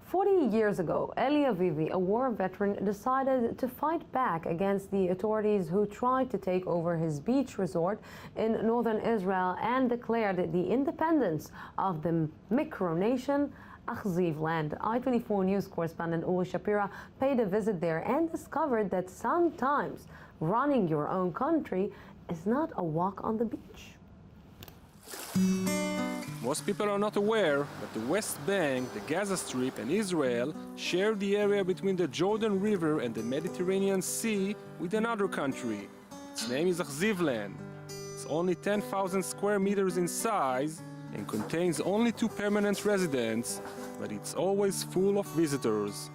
40 years ago, Eli Avivi, a war veteran, decided to fight back against the authorities who tried to take over his beach resort in northern Israel and declared the independence of the micronation Achziveland. i24 News correspondent Uri Shapira paid a visit there and discovered that sometimes running your own country is not a walk on the beach. Most people are not aware that the West Bank, the Gaza Strip and Israel share the area between the Jordan River and the Mediterranean Sea with another country. Its name is Achziveland. It's only 10,000 square meters in size and contains only 2 permanent residents, but it's always full of visitors.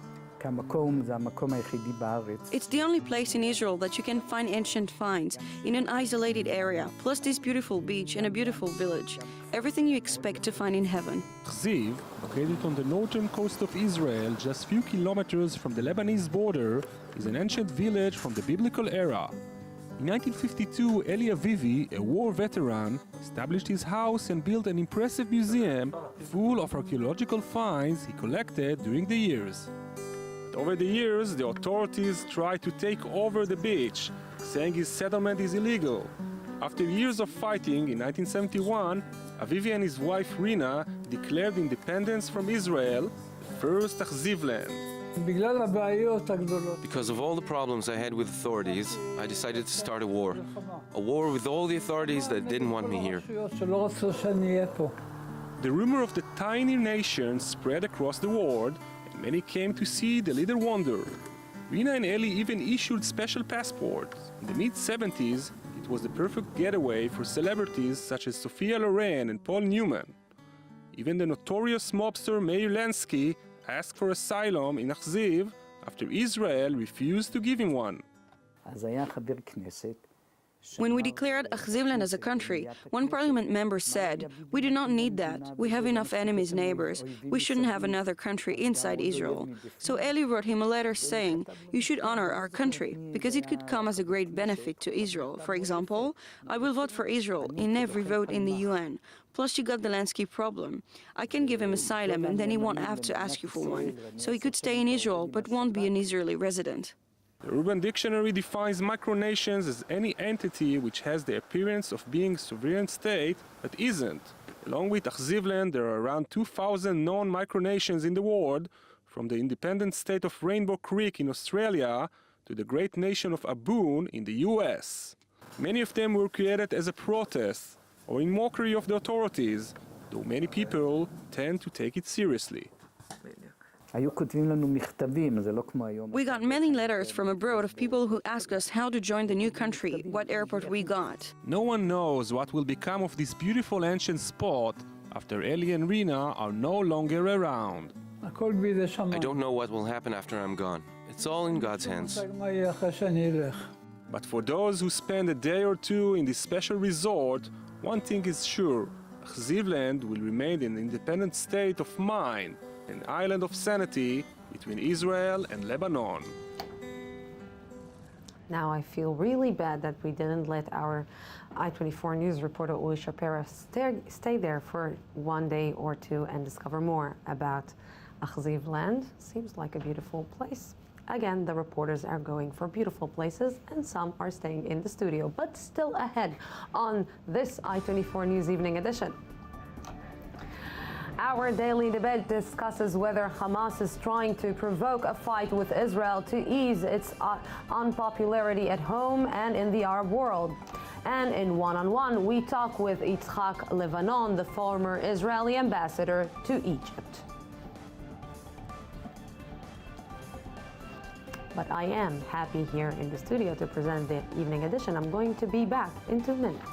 It's the only place in Israel that you can find ancient finds in an isolated area, plus this beautiful beach and a beautiful village. Everything you expect to find in heaven. Achziv, located on the northern coast of Israel, just few kilometers from the Lebanese border, is an ancient village from the biblical era. In 1952, Eli Avivi, a war veteran, established his house and built an impressive museum full of archaeological finds he collected during the years. Over the years, the authorities tried to take over the beach, saying his settlement is illegal. After years of fighting, in 1971, Avivi and his wife Rina declared independence from Israel, the first Achziveland. Because of all the problems I had with authorities, I decided to start a war. A war with all the authorities that didn't want me here. The rumor of the tiny nation spread across the world, and many came to see the little wonder. Rina and Eli even issued special passports. In the mid-70s, it was the perfect getaway for celebrities such as Sophia Loren and Paul Newman. Even the notorious mobster Meir Lansky asked for asylum in Achziv after Israel refused to give him one. When we declared Achziveland as a country, one parliament member said, "We do not need that. We have enough enemies, neighbors. We shouldn't have another country inside Israel." So Eli wrote him a letter saying, "You should honor our country, because it could come as a great benefit to Israel. For example, I will vote for Israel in every vote in the UN. Plus you got the Lansky problem. I can give him asylum and then he won't have to ask you for one. So he could stay in Israel but won't be an Israeli resident." The Urban Dictionary defines micronations as any entity which has the appearance of being a sovereign state but isn't. Along with Achziveland, there are around 2,000 known micronations in the world, from the independent state of Rainbow Creek in Australia to the great nation of Aboon in the US. Many of them were created as a protest or in mockery of the authorities, though many people tend to take it seriously. We got many letters from abroad of people who ask us how to join the new country, what airport we got. No one knows what will become of this beautiful ancient spot after Eli and Rina are no longer around. I don't know what will happen after I'm gone. It's all in God's hands. But for those who spend a day or two in this special resort, one thing is sure: Achziveland will remain an independent state of mind, an island of sanity between Israel and Lebanon. Now I feel really bad that we didn't let our i24 News reporter Uri Shapira stay there for one day or two and discover more about Achziveland. Seems like a beautiful place. Again, the reporters are going for beautiful places and some are staying in the studio. But still ahead on this i24 News Evening Edition. Our daily debate discusses whether Hamas is trying to provoke a fight with Israel to ease its unpopularity at home and in the Arab world. And in One-on-One, we talk with Yitzhak Lebanon, the former Israeli ambassador to Egypt. But I am happy here in the studio to present the evening edition. I'm going to be back in 2 minutes.